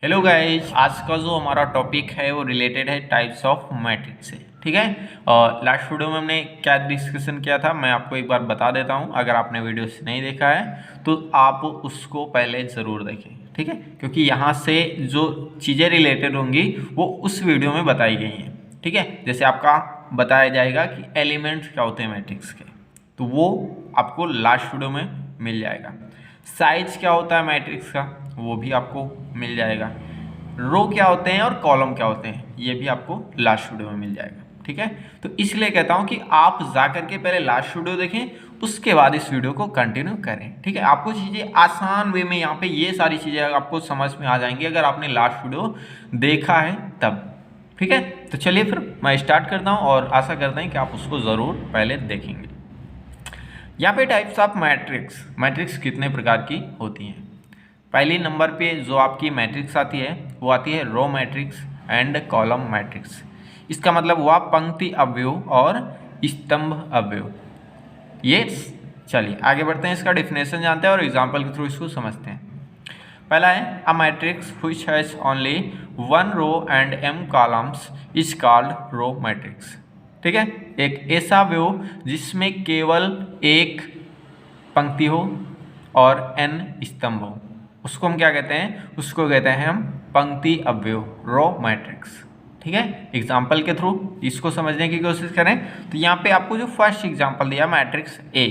Hello guys, आज का जो हमारा टॉपिक है वो रिलेटेड है टाइप्स ऑफ मैट्रिक्स से। ठीक है। और लास्ट वीडियो में हमने क्या डिस्कशन किया था मैं आपको एक बार बता देता हूँ। अगर आपने वीडियो नहीं देखा है तो आप उसको पहले ज़रूर देखें। ठीक है, क्योंकि यहाँ से जो चीज़ें रिलेटेड होंगी वो उस वीडियो में बताई गई हैं। ठीक है, जैसे आपका बताया जाएगा कि एलिमेंट्स क्या होते हैं मैट्रिक्स के, तो वो आपको लास्ट वीडियो में मिल जाएगा। साइज क्या होता है मैट्रिक्स का वो भी आपको मिल जाएगा। रो क्या होते हैं और कॉलम क्या होते हैं ये भी आपको लास्ट वीडियो में मिल जाएगा। ठीक है, तो इसलिए कहता हूं कि आप जाकर के पहले लास्ट वीडियो देखें, उसके बाद इस वीडियो को कंटिन्यू करें। ठीक है, आपको चीज़ें आसान वे में यहाँ पे ये सारी चीज़ें आपको समझ में आ जाएंगी अगर आपने लास्ट वीडियो देखा है तब। ठीक है, तो चलिए फिर मैं स्टार्ट करता हूँ और आशा करता हूँ कि आप उसको ज़रूर पहले देखेंगे। यहाँ पे टाइप्स ऑफ मैट्रिक्स कितने प्रकार की होती हैं। पहली नंबर पे जो आपकी मैट्रिक्स आती है वो आती है row matrix and column matrix. इसका मतलब हुआ पंक्ति अवयव और स्तंभ अवयव। ये चलिए आगे बढ़ते हैं, इसका डिफिनेशन जानते हैं और एग्जांपल के थ्रू इसको समझते हैं। पहला है a matrix which has only one row and m columns is called row matrix. ठीक है, एक ऐसा अवयव जिसमें केवल एक पंक्ति हो और n स्तंभ हो, उसको हम क्या कहते हैं, उसको कहते हैं हम पंक्ति अवयव, रो मैट्रिक्स। ठीक है, एग्जाम्पल के थ्रू इसको समझने की कोशिश करें तो यहाँ पे आपको जो फर्स्ट एग्जाम्पल दिया मैट्रिक्स ए,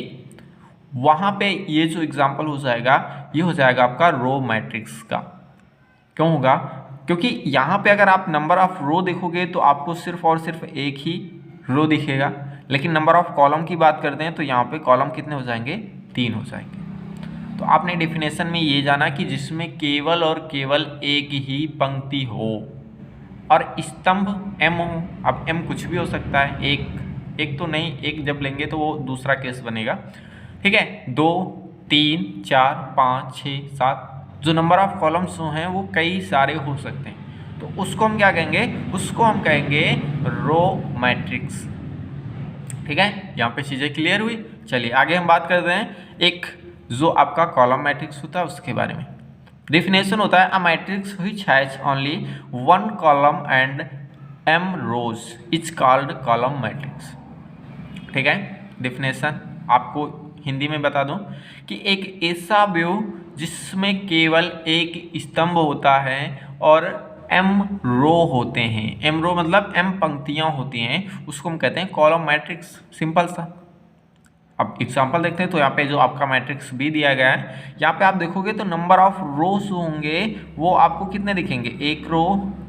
वहाँ पे ये जो एग्जाम्पल हो जाएगा ये हो जाएगा आपका रो मैट्रिक्स का। क्यों होगा, क्योंकि यहाँ पे अगर आप नंबर ऑफ रो देखोगे तो आपको सिर्फ और सिर्फ एक ही रो दिखेगा, लेकिन नंबर ऑफ कॉलम की बात करते हैं तो यहाँ पे कॉलम कितने हो जाएंगे, 3 हो जाएंगे। तो आपने डेफिनेशन में ये जाना कि जिसमें केवल और केवल एक ही पंक्ति हो और स्तंभ m हो। अब m कुछ भी हो सकता है, एक तो नहीं, एक जब लेंगे तो वो दूसरा केस बनेगा। ठीक है, 2 3 4 5 6 7 जो नंबर ऑफ कॉलम्स हैं वो कई सारे हो सकते हैं, तो उसको हम क्या कहेंगे, उसको हम कहेंगे रो मैट्रिक्स। ठीक है, यहाँ पे चीज़ें क्लियर हुई। चलिए आगे हम बात करते हैं एक जो आपका कॉलम मैट्रिक्स होता है उसके बारे में। डेफिनेशन होता है a matrix which has only one column and m rows is called column matrix. ठीक है, डेफिनेशन आपको हिंदी में बता दूं कि एक ऐसा अवयव जिसमें केवल एक स्तंभ होता है और m रो होते हैं, m रो मतलब m पंक्तियां होती हैं, उसको हम कहते हैं कॉलम मैट्रिक्स। सिंपल सा। अब एग्जाम्पल देखते हैं तो यहाँ पे जो आपका मैट्रिक्स बी दिया गया है, यहाँ पे आप देखोगे तो नंबर ऑफ रोज होंगे वो आपको कितने दिखेंगे, 1 रो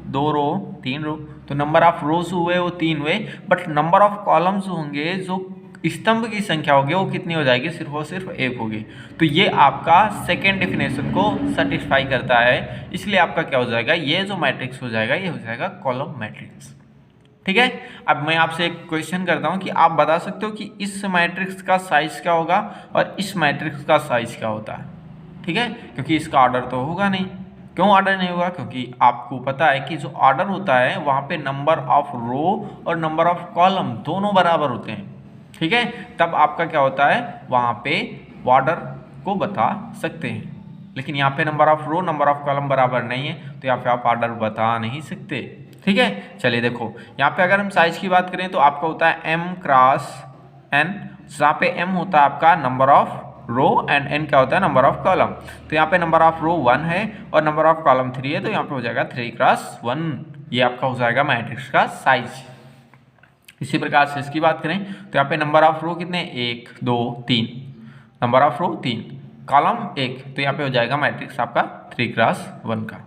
2 रो 3 रो, तो नंबर ऑफ रोज हुए वो 3 हुए, बट नंबर ऑफ कॉलम्स होंगे जो स्तंभ की संख्या होगी वो कितनी हो जाएगी, सिर्फ और सिर्फ 1 होगी। तो ये आपका सेकेंड डेफिनेशन को सेटिस्फाई करता है, इसलिए आपका क्या हो जाएगा, ये जो मैट्रिक्स हो जाएगा ये हो जाएगा कॉलम मैट्रिक्स। ठीक है, अब मैं आपसे एक क्वेश्चन करता हूं कि आप बता सकते हो कि इस मैट्रिक्स का साइज क्या होगा और इस मैट्रिक्स का साइज क्या होता है। ठीक है, क्योंकि इसका ऑर्डर तो होगा नहीं। क्यों ऑर्डर नहीं होगा, क्योंकि आपको पता है कि जो ऑर्डर होता है वहाँ पे नंबर ऑफ रो और नंबर ऑफ कॉलम दोनों बराबर होते हैं। ठीक है, तब आपका क्या होता है, वहाँ पे ऑर्डर को बता सकते हैं, लेकिन यहाँ पे number of row number of column बराबर नहीं है तो यहाँ पे आप ऑर्डर बता नहीं सकते। ठीक है, चलिए देखो यहाँ पे अगर हम साइज की बात करें तो आपका होता है m क्रॉस n, जहाँ पे m होता है आपका number of row and n क्या होता है नंबर ऑफ कॉलम। तो यहाँ पे नंबर ऑफ रो 1 है और नंबर ऑफ कॉलम 3 है, तो यहाँ पे हो जाएगा 3 क्रॉस 1, ये आपका हो जाएगा मैट्रिक्स का साइज। इसी प्रकार से इसकी बात करें तो यहाँ पे नंबर ऑफ रो कितने, 1 2 3, नंबर ऑफ रो 3, कॉलम 1, तो यहाँ पे हो जाएगा मैट्रिक्स आपका 3 क्रॉस 1 का।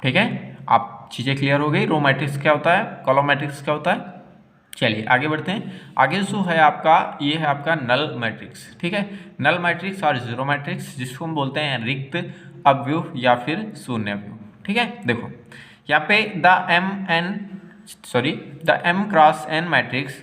ठीक है, आप चीज़ें क्लियर हो गई, रो मैट्रिक्स क्या होता है, कॉलम मैट्रिक्स क्या होता है। चलिए आगे बढ़ते हैं। आगे जो है आपका ये है आपका नल मैट्रिक्स। ठीक है, नल मैट्रिक्स और जीरो मैट्रिक्स जिसको हम बोलते हैं रिक्त अवयव या फिर शून्य अवयव। ठीक है, देखो यहाँ पे the m cross n matrix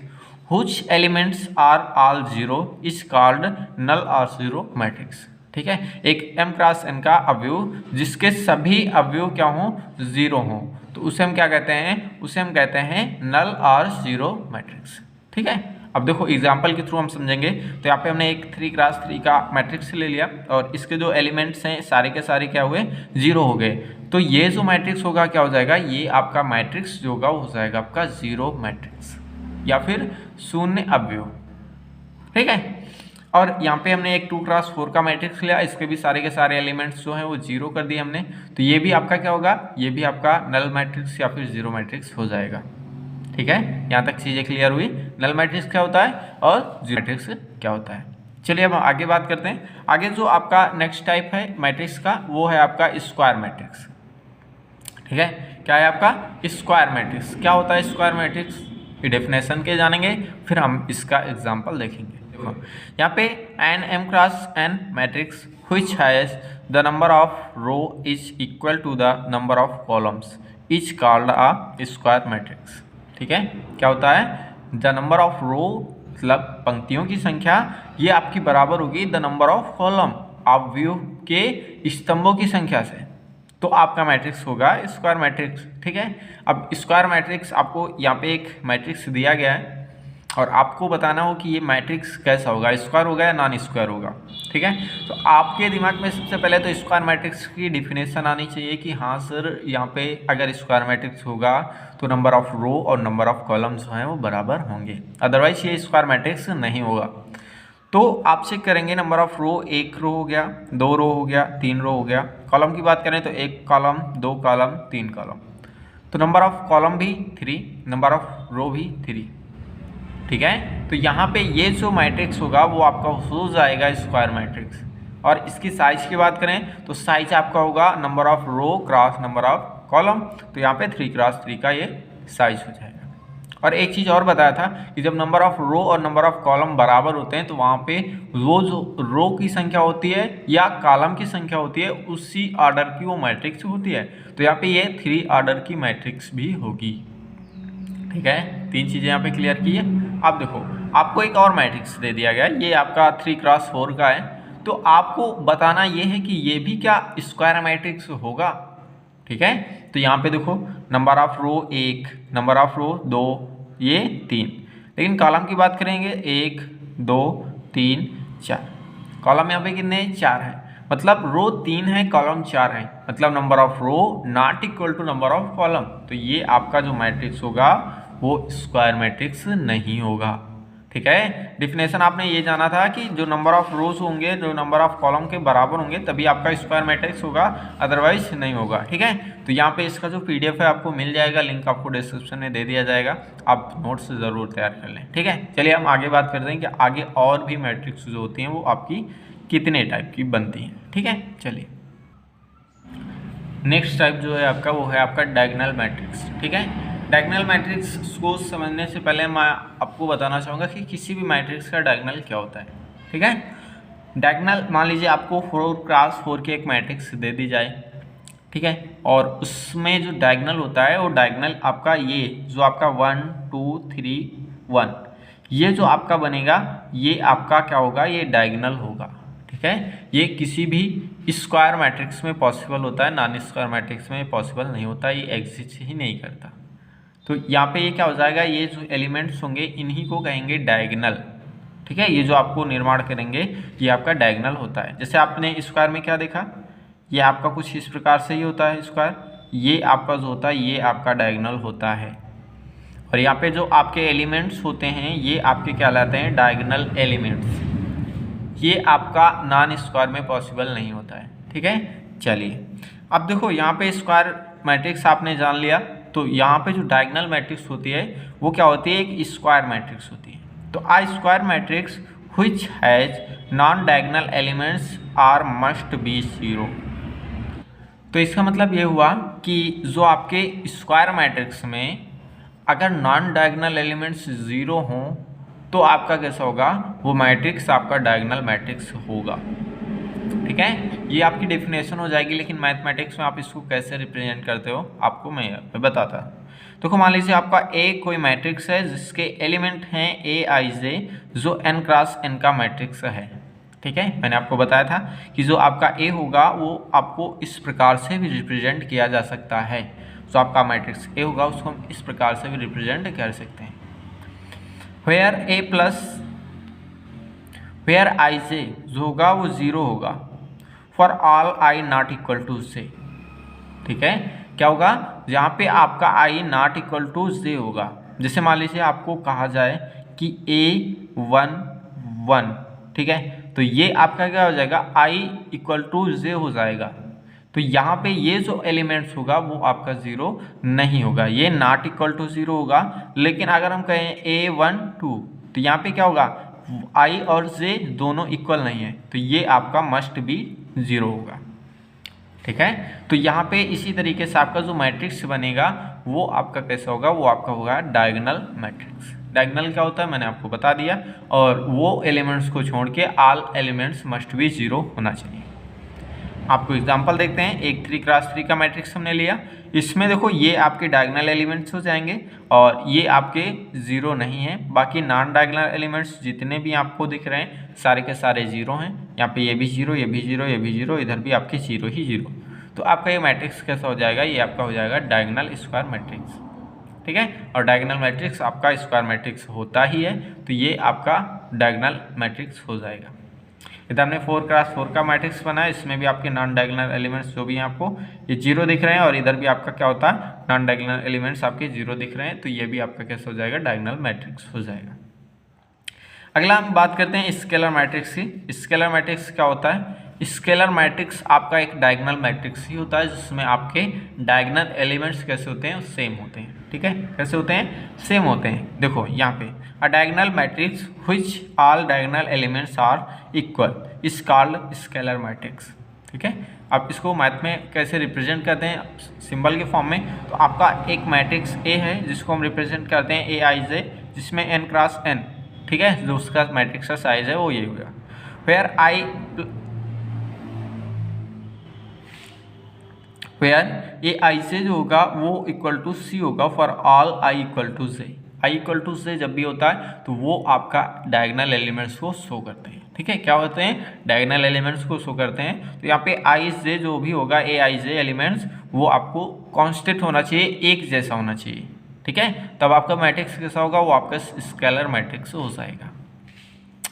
which elements are all zero is called null और जीरो मैट्रिक्स। ठीक है, एक m क्रॉस n का अवयव जिसके सभी अवयव क्या हों, जीरो हों, तो उसे हम क्या कहते हैं, उसे हम कहते हैं नल और जीरो मैट्रिक्स। ठीक है, अब देखो एग्जाम्पल के थ्रू हम समझेंगे। तो यहाँ पे हमने एक 3x3 का मैट्रिक्स ले लिया और इसके जो एलिमेंट्स हैं सारे के सारे क्या हुए, 0 हो गए। तो ये जो मैट्रिक्स होगा क्या हो जाएगा, ये आपका मैट्रिक्स जो होगा वो हो जाएगा आपका 0 मैट्रिक्स या फिर शून्य अवयव। ठीक है। और यहाँ पे हमने एक 2x4 का मैट्रिक्स लिया, इसके भी सारे के सारे एलिमेंट्स जो हैं वो 0 कर दिए हमने। तो ये भी आपका क्या होगा, ये भी आपका नल मैट्रिक्स या फिर 0 मैट्रिक्स हो जाएगा। ठीक है, यहाँ तक चीज़ें क्लियर हुई। नल मैट्रिक्स क्या होता है और 0 मैट्रिक्स क्या होता है। चलिए अब आगे बात करते हैं। आगे जो आपका नेक्स्ट टाइप है मैट्रिक्स का वो है आपका स्क्वायर मैट्रिक्स। ठीक है, क्या है आपका स्क्वायर मैट्रिक्स। क्या होता है स्क्वायर मैट्रिक्स, ये डेफिनेशन के जानेंगे, फिर हम इसका एग्जाम्पल देखेंगे। देखो यहाँ पे n m cross n matrix which has the number of row is equal to the number of columns is called a square matrix। ठीक है, क्या होता है, द नंबर ऑफ रो मतलब पंक्तियों की संख्या ये आपकी बराबर होगी द नंबर ऑफ कॉलम अवयव के स्तंभों की संख्या से। तो आपका मैट्रिक्स होगा स्क्वायर मैट्रिक्स। ठीक है, अब स्क्वायर मैट्रिक्स आपको यहाँ पे एक मैट्रिक्स दिया गया है और आपको बताना हो कि ये मैट्रिक्स कैसा होगा, स्क्वायर होगा या नॉन स्क्वायर होगा। ठीक है, तो आपके दिमाग में सबसे पहले तो स्क्वायर मैट्रिक्स की डिफिनेशन आनी चाहिए कि हाँ सर यहाँ पे अगर स्क्वायर मैट्रिक्स होगा तो नंबर ऑफ रो और नंबर ऑफ कॉलम जो हैं वो बराबर होंगे, अदरवाइज ये स्क्वायर मैट्रिक्स नहीं होगा। तो आप चेक करेंगे नंबर ऑफ रो, 1 रो हो गया, 2 रो हो गया, 3 रो हो गया। कॉलम की बात करें तो 1 कॉलम, 2 कॉलम, 3 कॉलम। तो नंबर ऑफ कॉलम भी 3, नंबर ऑफ रो भी 3। ठीक है, तो यहाँ पे ये जो मैट्रिक्स होगा वो आपका हो जाएगा स्क्वायर मैट्रिक्स। और इसकी साइज की बात करें तो साइज आपका होगा number of row cross number of column. तो यहाँ पे 3x3 का ये साइज हो जाएगा। और एक चीज़ और बताया था कि जब नंबर ऑफ रो और नंबर ऑफ कॉलम बराबर होते हैं तो वहाँ पे वो जो रो की संख्या होती है या कॉलम की संख्या होती है उसी ऑर्डर की वो मैट्रिक्स होती है। तो यहाँ पे ये 3 ऑर्डर की मैट्रिक्स भी होगी। ठीक है, 3 चीज़ें यहाँ पे क्लियर की है। अब देखो आपको एक और मैट्रिक्स दे दिया गया है, ये आपका 3x4 का है। तो आपको बताना ये है कि ये भी क्या स्क्वायर मैट्रिक्स होगा। ठीक है, तो यहाँ पे देखो number of row 1, number of row 2, ये 3। लेकिन कॉलम की बात करेंगे 1, 2, 3, 4। कॉलम यहाँ पे कितने 4 हैं, मतलब रो 3 है कॉलम 4 है, मतलब number of row not equal to number of column. तो ये आपका जो मैट्रिक्स होगा वो स्क्वायर मैट्रिक्स नहीं होगा। ठीक है, डिफिनेशन आपने ये जाना था कि जो नंबर ऑफ रोज होंगे जो नंबर ऑफ कॉलम के बराबर होंगे तभी आपका स्क्वायर मैट्रिक्स होगा, अदरवाइज नहीं होगा। ठीक है, तो यहाँ पे इसका जो PDF है आपको मिल जाएगा, लिंक आपको डिस्क्रिप्शन में दे दिया जाएगा, आप नोट्स ज़रूर तैयार कर लें। ठीक है, चलिए हम आगे बात करते हैं कि आगे और भी मैट्रिक्स जो होती हैं वो आपकी कितने टाइप की बनती हैं। ठीक है, चलिए नेक्स्ट टाइप जो है आपका वो है आपका डायगोनल मैट्रिक्स। ठीक है, डायगोनल मैट्रिक्स को समझने से पहले मैं आपको बताना चाहूँगा कि किसी भी मैट्रिक्स का डायगोनल क्या होता है। ठीक है, डायगोनल मान लीजिए आपको 4x4 की एक मैट्रिक्स दे दी जाए। ठीक है, और उसमें जो डायगोनल होता है वो डायगोनल आपका ये जो आपका 1 2 3 1 ये जो आपका बनेगा ये आपका क्या होगा, ये डायगोनल होगा। ठीक है, ये किसी भी स्क्वायर मैट्रिक्स में पॉसिबल होता है, नॉन स्क्वायर मैट्रिक्स में पॉसिबल नहीं होता, ये एग्जिस्ट ही नहीं करता। तो यहाँ पे ये क्या हो जाएगा, ये जो एलिमेंट्स होंगे इन्हीं को कहेंगे डायगोनल। ठीक है, ये जो आपको निर्माण करेंगे ये आपका डायगोनल होता है। जैसे आपने स्क्वायर में क्या देखा, ये आपका कुछ इस प्रकार से ही होता है स्क्वायर, ये आपका जो होता है ये आपका डायगोनल होता है। और यहाँ पे जो आपके एलिमेंट्स होते हैं ये आपके क्या कहलाते हैं, डायगोनल एलिमेंट्स। ये आपका नॉन स्क्वायर में पॉसिबल नहीं होता है। ठीक है, चलिए अब देखो यहाँ पे स्क्वायर मैट्रिक्स आपने जान लिया, तो यहाँ पे जो डायगोनल मैट्रिक्स होती है वो क्या होती है, एक स्क्वायर मैट्रिक्स होती है। तो a square matrix which has non diagonal elements are must be 0। तो इसका मतलब ये हुआ कि जो आपके स्क्वायर मैट्रिक्स में अगर नॉन डायगोनल एलिमेंट्स 0 हों तो आपका कैसा होगा, वो मैट्रिक्स आपका डायगोनल मैट्रिक्स होगा। ठीक है, ये आपकी डेफिनेशन हो जाएगी, लेकिन मैथमेटिक्स में आप इसको कैसे रिप्रेजेंट करते हो आपको मैं बताता हूँ। देखो मान लीजिए आपका ए कोई मैट्रिक्स है जिसके एलिमेंट हैं Aij जो n क्रॉस n का मैट्रिक्स है। ठीक है, मैंने आपको बताया था कि जो आपका ए होगा वो आपको इस प्रकार से भी रिप्रेजेंट किया जा सकता है। जो आपका मैट्रिक्स ए होगा उसको हम इस प्रकार से भी रिप्रेजेंट कर सकते हैं। Where A plus where I J जो होगा वो 0 होगा for all I not equal to J. ठीक है, क्या होगा, जहाँ पे आपका I not equal to J होगा। जैसे मान लीजिए आपको कहा जाए कि A11, ठीक है, तो ये आपका क्या हो जाएगा, आई इक्वल टू जे हो जाएगा। तो यहाँ पे ये जो एलिमेंट्स होगा वो आपका 0 नहीं होगा, ये नॉट इक्वल टू 0 होगा। लेकिन अगर हम कहें A12 तो यहाँ पे क्या होगा, आई और जे दोनों इक्वल नहीं है, तो ये आपका मस्ट बी 0 होगा। ठीक है, तो यहाँ पे इसी तरीके से आपका जो मैट्रिक्स बनेगा वो आपका कैसा होगा, वो आपका होगा डायगोनल मैट्रिक्स। डायगोनल क्या होता है मैंने आपको बता दिया, और वो एलिमेंट्स को छोड़ के ऑल एलिमेंट्स मस्ट बी 0 होना चाहिए। आपको एग्जांपल देखते हैं, एक 3x3 का मैट्रिक्स हमने लिया, इसमें देखो ये आपके डायगोनल एलिमेंट्स हो जाएंगे और ये आपके 0 नहीं है। बाकी नॉन डायगोनल एलिमेंट्स जितने भी आपको दिख रहे हैं सारे के सारे 0 हैं। यहाँ पे ये भी 0, ये भी 0, ये भी 0, इधर भी आपके 0 ही 0। तो आपका ये मैट्रिक्स कैसा हो जाएगा, ये आपका हो जाएगा डायगोनल स्क्वायर मैट्रिक्स। ठीक है, और डायगोनल मैट्रिक्स आपका स्क्वायर मैट्रिक्स होता ही है, तो ये आपका डायगोनल मैट्रिक्स हो जाएगा। इधर हमने 4x4 का मैट्रिक्स बनाया, इसमें भी आपके नॉन डायगोनल एलिमेंट्स जो भी हैं आपको ये 0 दिख रहे हैं, और इधर भी आपका क्या होता है, नॉन डायगोनल एलिमेंट्स आपके 0 दिख रहे हैं, तो ये भी आपका कैसे हो जाएगा, डायगोनल मैट्रिक्स हो जाएगा। अगला हम बात करते हैं स्केलर मैट्रिक्स की। स्केलर मैट्रिक्स क्या होता है, स्केलर मैट्रिक्स आपका एक डायगोनल मैट्रिक्स ही होता है जिसमें आपके डायगोनल एलिमेंट्स कैसे होते हैं, सेम होते हैं। ठीक है, कैसे होते हैं, सेम होते हैं। देखो यहाँ पे a diagonal matrix which all diagonal elements are equal is called scalar matrix. ठीक है, आप इसको मैथ में कैसे रिप्रेजेंट करते हैं, सिंबल के फॉर्म में। तो आपका एक मैट्रिक्स ए है जिसको हम रिप्रेजेंट करते हैं AI जिसमें n×n, ठीक है, जो उसका मैट्रिक्स का साइज है वो ये होगा। वेयर AI जो होगा वो इक्वल टू C होगा for all I equal to J। I equal to J जब भी होता है तो वो आपका डायगोनल एलिमेंट्स को शो करते हैं। ठीक है, क्या होते हैं, डायगोनल एलिमेंट्स को शो करते हैं। तो यहाँ पे IJ जो भी होगा AIJ एलिमेंट्स वो आपको कांस्टेंट होना चाहिए, एक जैसा होना चाहिए। ठीक है, तब आपका मैट्रिक्स कैसा होगा, वो आपका स्केलर मैट्रिक्स हो जाएगा।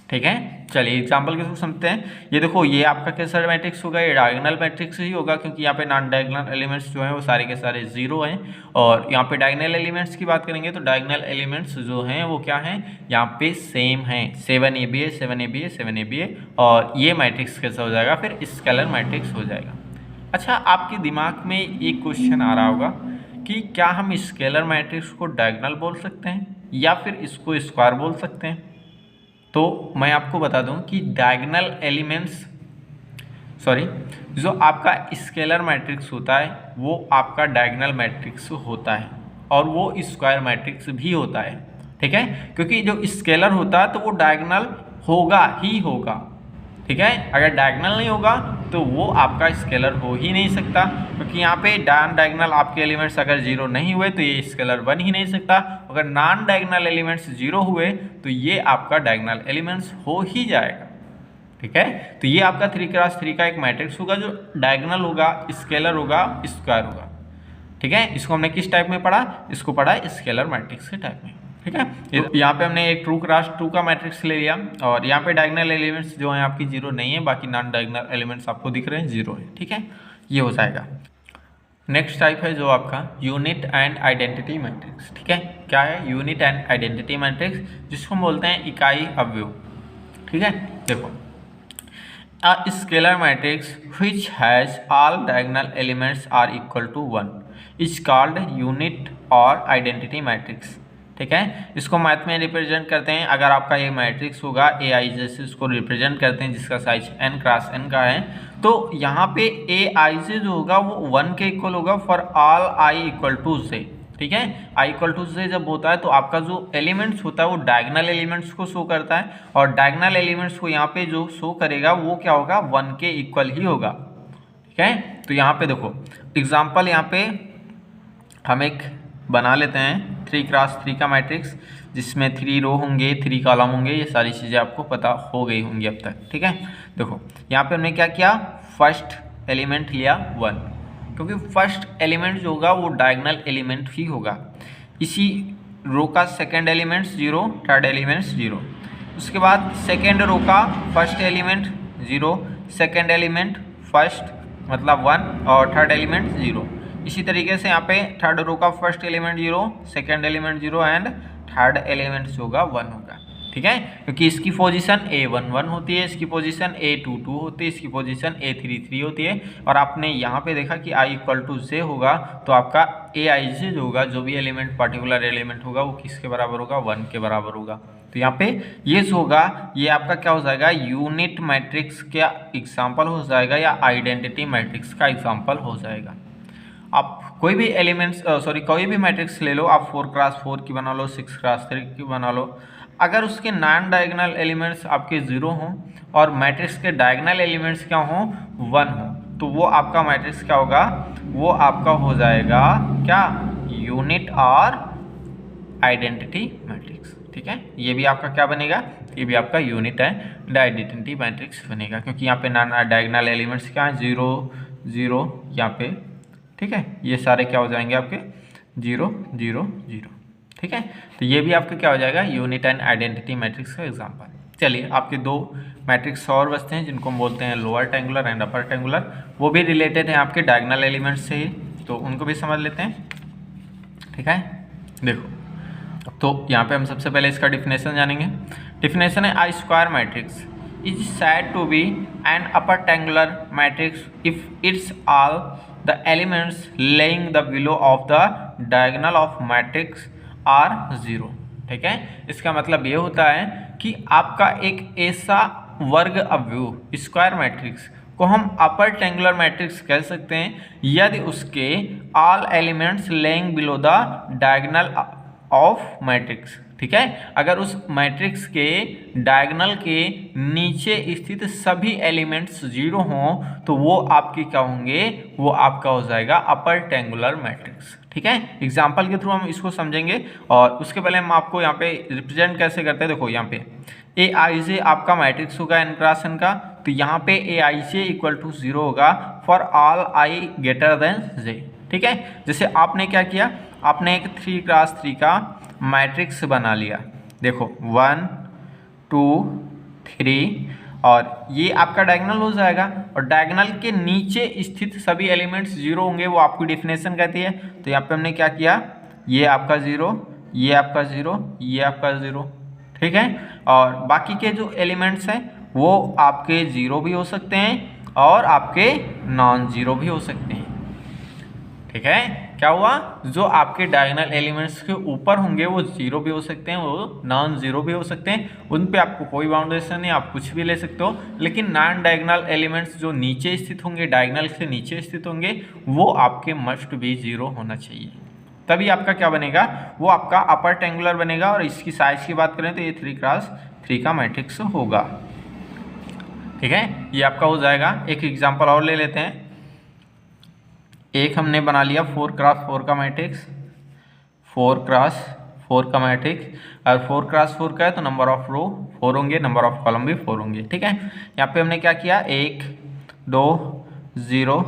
ठीक है, चलिए एग्जांपल के थ्रू समझते हैं। ये देखो ये आपका कैसा मैट्रिक्स होगा, ये डायगोनल मैट्रिक्स ही होगा क्योंकि यहाँ पे नॉन डायगोनल एलिमेंट्स जो हैं वो सारे के सारे 0 हैं। और यहाँ पे डायगोनल एलिमेंट्स की बात करेंगे तो डायगोनल एलिमेंट्स जो हैं वो क्या हैं, यहाँ पे सेम हैं, 7AB है, 7AB है, 7AB है। और ये मैट्रिक्स कैसा हो जाएगा, फिर स्केलर मैट्रिक्स हो जाएगा। अच्छा, आपके दिमाग में एक क्वेश्चन आ रहा होगा कि क्या हम स्केलर मैट्रिक्स को डायगोनल बोल सकते हैं या फिर इसको स्क्वायर बोल सकते हैं। तो मैं आपको बता दूं कि डायगोनल एलिमेंट्स जो आपका स्केलर मैट्रिक्स होता है वो आपका डायगोनल मैट्रिक्स होता है और वो स्क्वायर मैट्रिक्स भी होता है। ठीक है, क्योंकि जो स्केलर होता है तो वो डायगोनल होगा ही होगा। ठीक है, अगर डायगोनल नहीं होगा तो वो आपका स्केलर हो ही नहीं सकता, क्योंकि यहाँ पे नॉन डायगोनल आपके एलिमेंट्स अगर 0 नहीं हुए तो ये स्केलर बन ही नहीं सकता। अगर नॉन डायगोनल एलिमेंट्स 0 हुए तो ये आपका डायगोनल एलिमेंट्स हो ही जाएगा। ठीक है, तो ये आपका 3x3 का एक मैट्रिक्स होगा जो डायगोनल होगा, स्केलर होगा, स्क्वायर होगा। ठीक है, इसको हमने किस टाइप में पढ़ा, इसको पढ़ा स्केलर मैट्रिक्स के टाइप में। ठीक है, यहाँ पे हमने एक 2x2 का मैट्रिक्स ले लिया और यहाँ पे डायगोनल एलिमेंट्स जो हैं आपकी 0 नहीं है, बाकी नॉन डायगोनल एलिमेंट्स आपको दिख रहे हैं 0 है। ठीक है, ये हो जाएगा। नेक्स्ट टाइप है जो आपका यूनिट एंड आइडेंटिटी मैट्रिक्स। ठीक है, क्या है यूनिट एंड आइडेंटिटी मैट्रिक्स, जिसको हम बोलते हैं इकाई अवयव। ठीक है, देखो a scalar matrix which has all diagonal elements are equal to 1 is called unit or identity matrix। ठीक है, इसको मैथ में रिप्रेजेंट करते हैं। अगर आपका ये मैट्रिक्स होगा AI जैसे इसको रिप्रेजेंट करते हैं जिसका साइज n×n का है, तो यहाँ पे AI जो होगा वो 1 के इक्वल होगा for all I equal to J। ठीक है, I इक्वल टू J जब होता है तो आपका जो एलिमेंट्स होता है वो डायगोनल एलिमेंट्स को शो करता है, और डायगोनल एलिमेंट्स को यहाँ पे जो शो करेगा वो क्या होगा, 1 के इक्वल ही होगा। ठीक है, तो यहाँ पे देखो एग्जांपल, यहाँ पे हम एक बना लेते हैं 3x3 का मैट्रिक्स जिसमें 3 रो होंगे, 3 कॉलम होंगे, ये सारी चीज़ें आपको पता हो गई होंगी अब तक। ठीक है, देखो यहाँ पे हमने क्या किया, फर्स्ट एलिमेंट लिया 1, क्योंकि फर्स्ट एलिमेंट जो होगा वो डायगोनल एलिमेंट ही होगा। इसी रो का सेकेंड एलिमेंट 0, थर्ड एलिमेंट 0। उसके बाद सेकेंड रो का first element 0, second element first मतलब 1 और थर्ड एलिमेंट 0। इसी तरीके से यहाँ पे थर्ड रो का first element 0, second element 0 and third element जो होगा 1 होगा। ठीक है, क्योंकि इसकी पोजीशन A11 होती है, इसकी पोजीशन A22 होती है, इसकी पोजीशन A33 होती है। और आपने यहाँ पे देखा कि I = J होगा तो आपका Aij जो होगा, जो भी एलिमेंट पर्टिकुलर एलिमेंट होगा वो किसके बराबर होगा, 1 के बराबर होगा। तो यहाँ पे ये जो होगा ये आपका क्या हो जाएगा, यूनिट मैट्रिक्स का एग्जाम्पल हो जाएगा या आइडेंटिटी मैट्रिक्स का एग्जाम्पल हो जाएगा। आप कोई भी एलिमेंट्स कोई भी मैट्रिक्स ले लो, आप 4x4 की बना लो, 6x3 की बना लो, अगर उसके नॉन डायगोनल एलिमेंट्स आपके 0 हों और मैट्रिक्स के डायगोनल एलिमेंट्स क्या हों, 1 हों, तो वो आपका मैट्रिक्स क्या होगा, वो आपका हो जाएगा क्या, यूनिट और आइडेंटिटी मैट्रिक्स। ठीक है, ये भी आपका क्या बनेगा, ये भी आपका यूनिट एंड आइडेंटिटी मैट्रिक्स बनेगा, क्योंकि यहाँ पे नॉन डायगोनल एलिमेंट्स क्या है, 0 0 यहाँ पे। ठीक है, ये सारे क्या हो जाएंगे आपके 0 0 0। ठीक है, तो ये भी आपका क्या हो जाएगा, यूनिट एंड आइडेंटिटी मैट्रिक्स का एग्जांपल। चलिए, आपके दो मैट्रिक्स और बचते हैं जिनको हम बोलते हैं lower triangular and upper triangular. वो भी रिलेटेड हैं आपके डायगोनल एलिमेंट्स से ही, तो उनको भी समझ लेते हैं। ठीक है, देखो, तो यहाँ पे हम सबसे पहले इसका डिफिनेशन जानेंगे। डिफिनेशन है, a square matrix is said to be an upper triangular matrix if its all the elements laying the below of the diagonal of matrix are 0। ठीक है, इसका मतलब ये होता है कि आपका एक ऐसा वर्ग अवयव स्क्वायर मैट्रिक्स को हम अपर ट्रायंगुलर मैट्रिक्स कह सकते हैं यदि उसके all elements laying below the diagonal of matrix. ठीक है, अगर उस मैट्रिक्स के डायगोनल के नीचे स्थित सभी एलिमेंट्स 0 हों तो वो आपके क्या होंगे, वो आपका हो जाएगा अपर ट्रायंगुलर मैट्रिक्स। ठीक है, एग्जांपल के थ्रू हम इसको समझेंगे। और उसके पहले हम आपको यहाँ पे रिप्रेजेंट कैसे करते हैं, देखो यहाँ पे Aij आपका मैट्रिक्स होगा n क्रॉस n का, तो यहाँ पे Aij = 0 होगा फॉर ऑल i > j। ठीक है, जैसे आपने क्या किया, आपने एक 3x3 का मैट्रिक्स बना लिया, देखो 1 2 3 और ये आपका डायगोनल हो जाएगा और डायगोनल के नीचे स्थित सभी एलिमेंट्स 0 होंगे, वो आपकी डेफिनेशन कहती है। तो यहाँ पे हमने क्या किया, ये आपका 0, ये आपका 0, ये आपका 0। ठीक है, और बाकी के जो एलिमेंट्स हैं वो आपके 0 भी हो सकते हैं और आपके नॉन 0 भी हो सकते हैं। ठीक है, क्या हुआ, जो आपके डायगोनल एलिमेंट्स के ऊपर होंगे वो 0 भी हो सकते हैं, वो नॉन 0 भी हो सकते हैं, उन पे आपको कोई बाउंडेशन नहीं, आप कुछ भी ले सकते हो। लेकिन नॉन डायगोनल एलिमेंट्स जो नीचे स्थित होंगे, डायगोनल से नीचे स्थित होंगे, वो आपके मस्ट भी 0 होना चाहिए, तभी आपका क्या बनेगा, वो आपका अपर ट्रायंगुलर बनेगा। और इसकी साइज की बात करें तो ये 3x3 का मैट्रिक्स होगा। ठीक है, ये आपका हो जाएगा। एक एग्जाम्पल और ले लेते हैं। एक हमने बना लिया 4x4 का मैट्रिक्स, 4x4 का मैट्रिक्स, और 4x4 का है तो नंबर ऑफ रो 4 होंगे, नंबर ऑफ कॉलम भी 4 होंगे। ठीक है, यहाँ पे हमने क्या किया, 1 2 0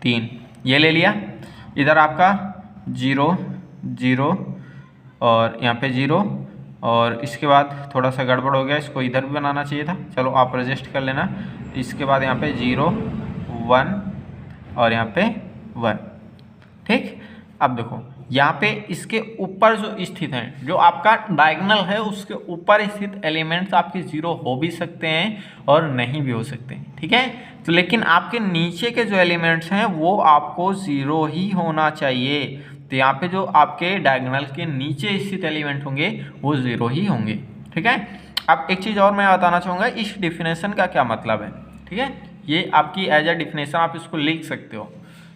3 ये ले लिया, इधर आपका 0 0 और यहाँ पे 0, और इसके बाद थोड़ा सा गड़बड़ हो गया, इसको इधर भी बनाना चाहिए था, चलो आप एडजस्ट कर लेना। इसके बाद यहाँ पे 0 1 और यहाँ पे 1। ठीक, अब देखो यहाँ पे इसके ऊपर जो स्थित हैं, जो आपका डायगोनल है उसके ऊपर स्थित एलिमेंट्स आपके 0 हो भी सकते हैं और नहीं भी हो सकते हैं। ठीक है, तो लेकिन आपके नीचे के जो एलिमेंट्स हैं वो आपको 0 ही होना चाहिए। तो यहाँ पे जो आपके डायगोनल के नीचे स्थित एलिमेंट होंगे वो 0 ही होंगे। ठीक है, अब एक चीज़ और मैं बताना चाहूँगा, इस डिफिनेशन का क्या मतलब है। ठीक है, ये आपकी एज अ डिफिनेशन आप इसको लिख सकते हो।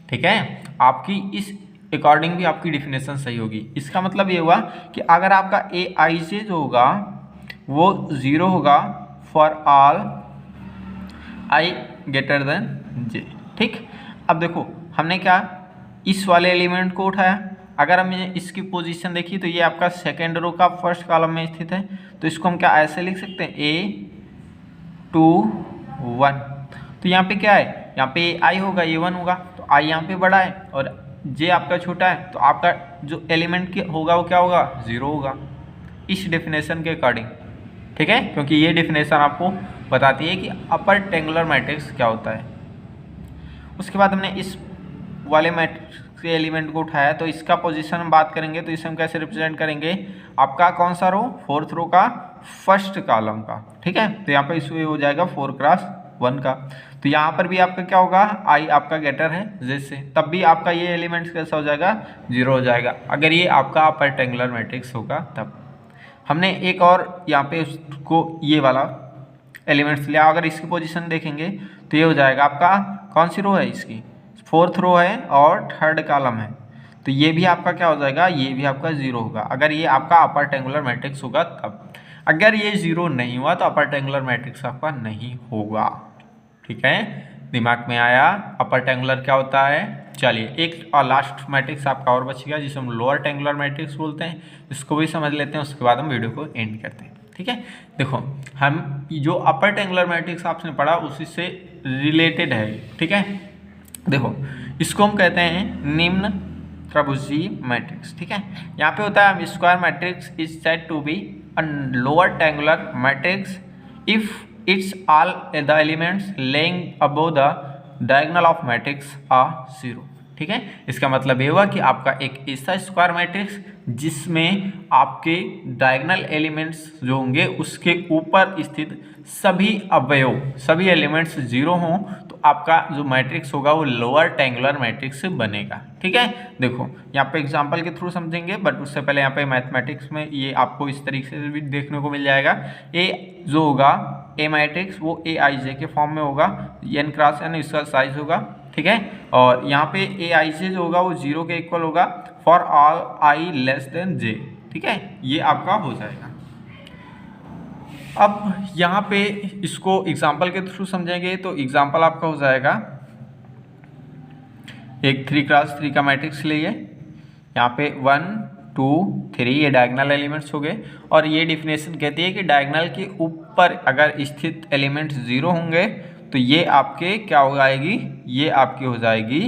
ठीक है, आपकी इस अकॉर्डिंग भी आपकी डिफिनेशन सही होगी। इसका मतलब ये हुआ कि अगर आपका Aij जो होगा वो 0 होगा फॉर ऑल i > j। ठीक, अब देखो हमने क्या इस वाले एलिमेंट को उठाया, अगर हम इसकी पोजीशन देखिए तो ये आपका सेकेंड रो का फर्स्ट कॉलम में स्थित है, तो इसको हम क्या ऐसे लिख सकते हैं, A2 1। तो यहाँ पे क्या है, यहाँ पे i होगा, A1 होगा, तो i यहाँ पे बड़ा है और जे आपका छोटा है तो आपका जो एलिमेंट होगा वो क्या होगा, 0 होगा इस डेफिनेशन के अकॉर्डिंग, ठीक है, क्योंकि ये डेफिनेशन आपको बताती है कि अपर ट्रायंगुलर मैट्रिक्स क्या होता है। उसके बाद हमने इस वाले मैट्रिक्स के एलिमेंट को उठाया, तो इसका पोजीशन हम बात करेंगे तो इसे हम कैसे रिप्रेजेंट करेंगे, आपका कौन सा रो, 4th रो का फर्स्ट कॉलम का, ठीक है। तो यहाँ पे इसमें हो जाएगा 4x1 का, तो यहाँ पर भी आपका क्या होगा, i आपका ग्रेटर है j से, तब भी आपका ये एलिमेंट्स कैसा हो जाएगा, 0 हो जाएगा, अगर ये आपका अपर ट्रायंगुलर मैट्रिक्स होगा तब। हमने एक और यहाँ पे उसको ये वाला एलिमेंट्स लिया, अगर इसकी पोजीशन देखेंगे तो ये हो जाएगा आपका कौन सी रो है, इसकी 4th रो है और 3rd कॉलम है, तो ये भी आपका क्या हो जाएगा, ये भी आपका 0 होगा अगर ये आपका अपर ट्रायंगुलर मैट्रिक्स होगा तब। अगर ये 0 नहीं हुआ तो अपर ट्रायंगुलर मैट्रिक्स आपका नहीं होगा, ठीक है, दिमाग में आया अपर ट्रायंगुलर क्या होता है। चलिए एक और लास्ट मैट्रिक्स आपका और बच गया जिसे हम लोअर ट्रायंगुलर मैट्रिक्स बोलते हैं, इसको भी समझ लेते हैं, उसके बाद हम वीडियो को एंड करते हैं, ठीक है। देखो हम जो अपर ट्रायंगुलर मैट्रिक्स आपने पढ़ा उसी से रिलेटेड है, ठीक है। देखो इसको हम कहते हैं निम्न त्रिभुजीय मैट्रिक्स, ठीक है। यहाँ पे होता है square matrix is said to be a lower triangular matrix if its all the elements lying above the diagonal of matrix are 0, ठीक है। इसका मतलब ये हुआ कि आपका एक ऐसा स्क्वायर मैट्रिक्स जिसमें आपके डायगोनल एलिमेंट्स जो होंगे उसके ऊपर स्थित सभी अवयव, सभी एलिमेंट्स 0 हों, तो आपका जो मैट्रिक्स होगा वो लोअर ट्रायंगुलर मैट्रिक्स बनेगा, ठीक है। देखो यहाँ पे एग्जांपल के थ्रू समझेंगे, बट उससे पहले यहाँ पे मैथमेटिक्स में ये आपको इस तरीके से भी देखने को मिल जाएगा। ए जो होगा ए मैट्रिक्स वो AIJ के फॉर्म में होगा, n क्रॉस n इसका साइज होगा, ठीक है। और यहाँ पे AIJ जो होगा वो 0 के इक्वल होगा for all i less than j, ठीक है, ये आपका हो जाएगा। अब यहाँ पे इसको एग्जाम्पल के थ्रू समझेंगे, तो एग्जाम्पल आपका हो जाएगा एक 3x3 का मैट्रिक्स लिए, यहाँ पे 1 2 3 ये डायगोनल एलिमेंट्स हो गए, और ये डिफिनेशन कहती है कि डायगोनल के ऊपर अगर स्थित एलिमेंट्स 0 होंगे तो ये आपके क्या हो जाएगी, ये आपकी हो जाएगी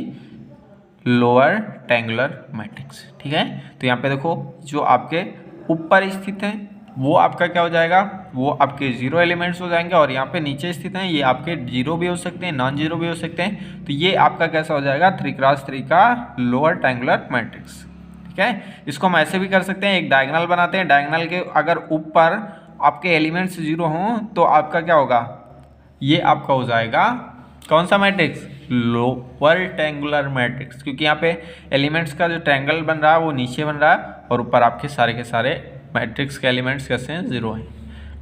लोअर ट्रायंगुलर मैट्रिक्स, ठीक है। तो यहाँ पे देखो जो आपके ऊपर स्थित है वो आपका क्या हो जाएगा, वो आपके 0 एलिमेंट्स हो जाएंगे, और यहाँ पे नीचे स्थित हैं ये आपके 0 भी हो सकते हैं, नॉन 0 भी हो सकते हैं, तो ये आपका कैसा हो जाएगा 3x3 का लोअर ट्रायंगुलर मैट्रिक्स, ठीक है। इसको हम ऐसे भी कर सकते हैं, एक डायगोनल बनाते हैं, डायगोनल के अगर ऊपर आपके एलिमेंट्स 0 हों तो आपका क्या होगा, ये आपका हो जाएगा कौन सा मैट्रिक्स, लोअर ट्रायंगुलर मैट्रिक्स, क्योंकि यहाँ पे एलिमेंट्स का जो ट्रायंगल बन रहा है वो नीचे बन रहा है और ऊपर आपके सारे के सारे मैट्रिक्स के एलिमेंट्स कैसे हैं, 0 हैं।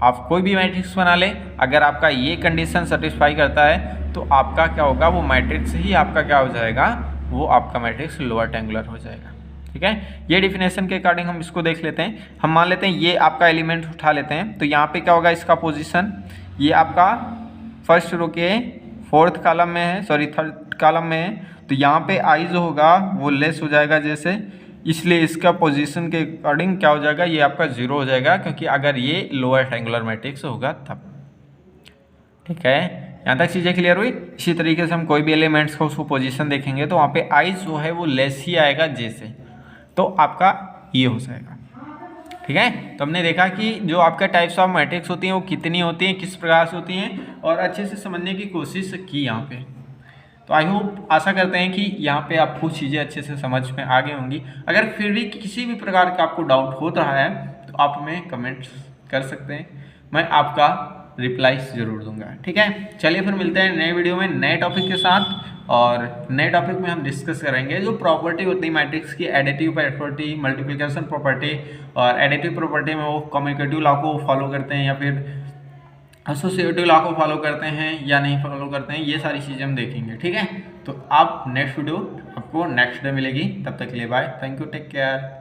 आप कोई भी मैट्रिक्स बना लें, अगर आपका ये कंडीशन सेटिस्फाई करता है तो आपका क्या होगा, वो मैट्रिक्स ही आपका क्या हो जाएगा, वो आपका मैट्रिक्स लोअर ट्रायंगुलर हो जाएगा, ठीक है। ये डिफिनेशन के अकॉर्डिंग हम इसको देख लेते हैं। हम मान लेते हैं ये आपका एलिमेंट उठा लेते हैं, तो यहाँ पे क्या होगा इसका पोजीशन, ये आपका फर्स्ट रो के 4th कॉलम में है, सॉरी 3rd कॉलम में है, तो यहाँ पे i जो होगा वो लेस हो जाएगा जैसे, इसलिए इसका पोजीशन के अकॉर्डिंग क्या हो जाएगा, ये आपका 0 हो जाएगा, क्योंकि अगर ये लोअर ट्रायंगुलर मैट्रिक्स होगा तब, ठीक है। यहाँ तक चीज़ें क्लियर हुई। इसी तरीके से हम कोई भी एलिमेंट्स का उसको पोजीशन देखेंगे तो वहाँ पे i जो है वो लेस ही आएगा j से, तो आपका ये हो जाएगा, ठीक है। तो हमने देखा कि जो आपका टाइप्स ऑफ मैट्रिक्स होती हैं वो कितनी होती हैं, किस प्रकार से होती हैं, और अच्छे से समझने की कोशिश की यहाँ पे। तो आई होप, आशा करते हैं कि यहाँ पे आपको चीज़ें अच्छे से समझ में आ गई होंगी। अगर फिर भी किसी भी प्रकार का आपको डाउट हो रहा है तो आप हमें कमेंट्स कर सकते हैं, मैं आपका रिप्लाईस जरूर दूंगा, ठीक है। चलिए फिर मिलते हैं नए वीडियो में नए टॉपिक के साथ, और नए टॉपिक में हम डिस्कस करेंगे जो प्रॉपर्टी होती है मैट्रिक्स की, एडिटिव प्रॉपर्टी, मल्टीप्लिकेशन प्रॉपर्टी, और एडिटिव प्रॉपर्टी में वो कम्यूटेटिव लॉ को फॉलो करते हैं या फिर एसोसिएटिव लॉ को फॉलो करते हैं या नहीं फॉलो करते हैं, ये सारी चीज़ें हम देखेंगे, ठीक है। तो आप नेक्स्ट वीडियो आपको नेक्स्ट डे मिलेगी, तब तक के लिए bye, thank you, take care.